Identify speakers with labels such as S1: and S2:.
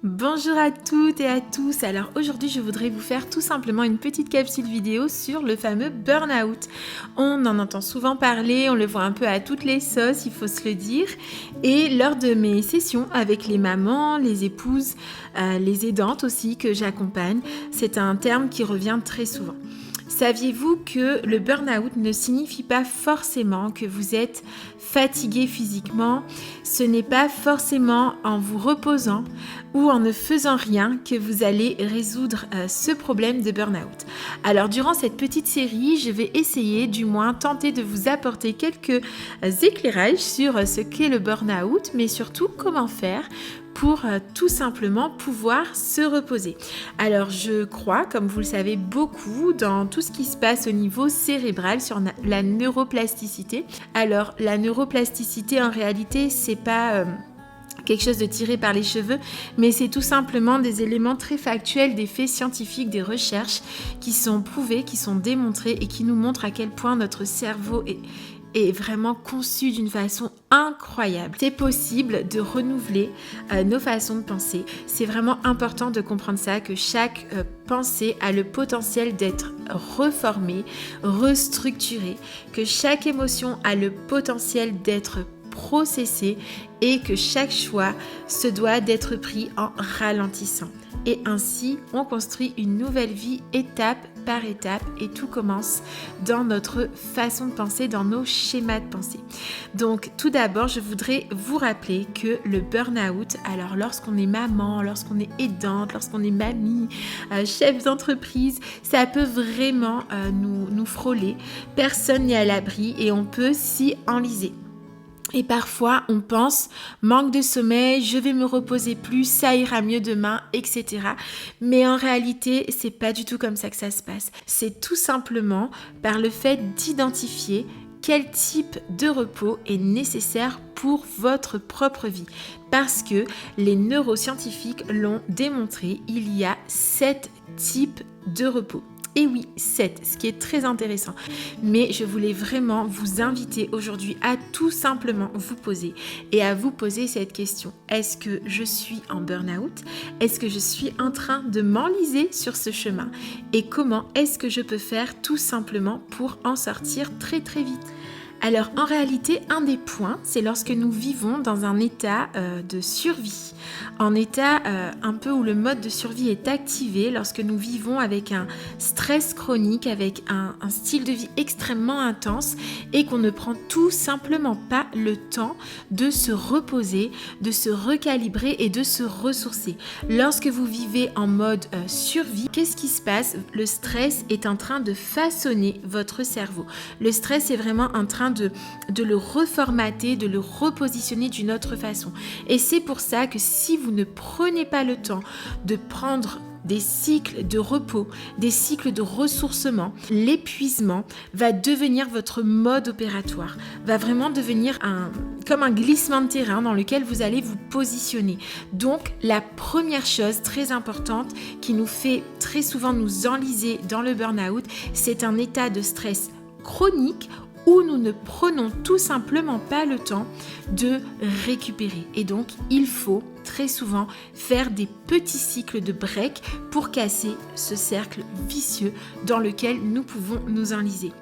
S1: Bonjour à toutes et à tous. Alors aujourd'hui je voudrais vous faire tout simplement une petite capsule vidéo sur le fameux burn-out. On en entend souvent parler, on le voit un peu à toutes les sauces, il faut se le dire. Et lors de mes sessions avec les mamans, les épouses, les aidantes aussi que j'accompagne, c'est un terme qui revient très souvent. Saviez-vous que le burn-out ne signifie pas forcément que vous êtes fatigué physiquement? Ce n'est pas forcément en vous reposant ou en ne faisant rien que vous allez résoudre ce problème de burn-out. Alors durant cette petite série, je vais essayer, du moins tenter de vous apporter quelques éclairages sur ce qu'est le burn-out, mais surtout comment faire pour tout simplement pouvoir se reposer. Alors je crois, comme vous le savez, beaucoup dans tout ce qui se passe au niveau cérébral sur la neuroplasticité. Alors la neuroplasticité en réalité c'est pas quelque chose de tiré par les cheveux, mais c'est tout simplement des éléments très factuels, des faits scientifiques, des recherches qui sont prouvées, qui sont démontrées et qui nous montrent à quel point notre cerveau est vraiment conçu d'une façon incroyable. C'est possible de renouveler nos façons de penser. C'est vraiment important de comprendre ça, que chaque pensée a le potentiel d'être reformée, restructurée, que chaque émotion a le potentiel d'être processée et que chaque choix se doit d'être pris en ralentissant. Et ainsi, on construit une nouvelle vie étape par étape et tout commence dans notre façon de penser, dans nos schémas de pensée. Donc tout d'abord, je voudrais vous rappeler que le burn-out, alors lorsqu'on est maman, lorsqu'on est aidante, lorsqu'on est mamie, chef d'entreprise, ça peut vraiment nous frôler. Personne n'est à l'abri et on peut s'y enliser. Et parfois, on pense, manque de sommeil, je vais me reposer plus, ça ira mieux demain, etc. Mais en réalité, c'est pas du tout comme ça que ça se passe. C'est tout simplement par le fait d'identifier quel type de repos est nécessaire pour votre propre vie. Parce que les neuroscientifiques l'ont démontré, il y a 7 types de repos. Et oui, 7, ce qui est très intéressant. Mais je voulais vraiment vous inviter aujourd'hui à tout simplement vous poser et à vous poser cette question. Est-ce que je suis en burn-out? Est-ce que je suis en train de m'enliser sur ce chemin? Et comment est-ce que je peux faire tout simplement pour en sortir très très vite? Alors en réalité, un des points, c'est lorsque nous vivons dans un état de survie, en état un peu où le mode de survie est activé, lorsque nous vivons avec un stress chronique, avec un style de vie extrêmement intense et qu'on ne prend tout simplement pas le temps de se reposer, de se recalibrer et de se ressourcer. Lorsque vous vivez en mode survie, qu'est-ce qui se passe? Le stress est en train de façonner votre cerveau. Le stress est vraiment en train de le reformater, de le repositionner d'une autre façon. Et c'est pour ça que si vous ne prenez pas le temps de prendre des cycles de repos, des cycles de ressourcement, l'épuisement va devenir votre mode opératoire, va vraiment devenir comme un glissement de terrain dans lequel vous allez vous positionner. Donc la première chose très importante qui nous fait très souvent nous enliser dans le burn-out, c'est un état de stress chronique où nous ne prenons tout simplement pas le temps de récupérer. Et donc, il faut très souvent faire des petits cycles de break pour casser ce cercle vicieux dans lequel nous pouvons nous enliser.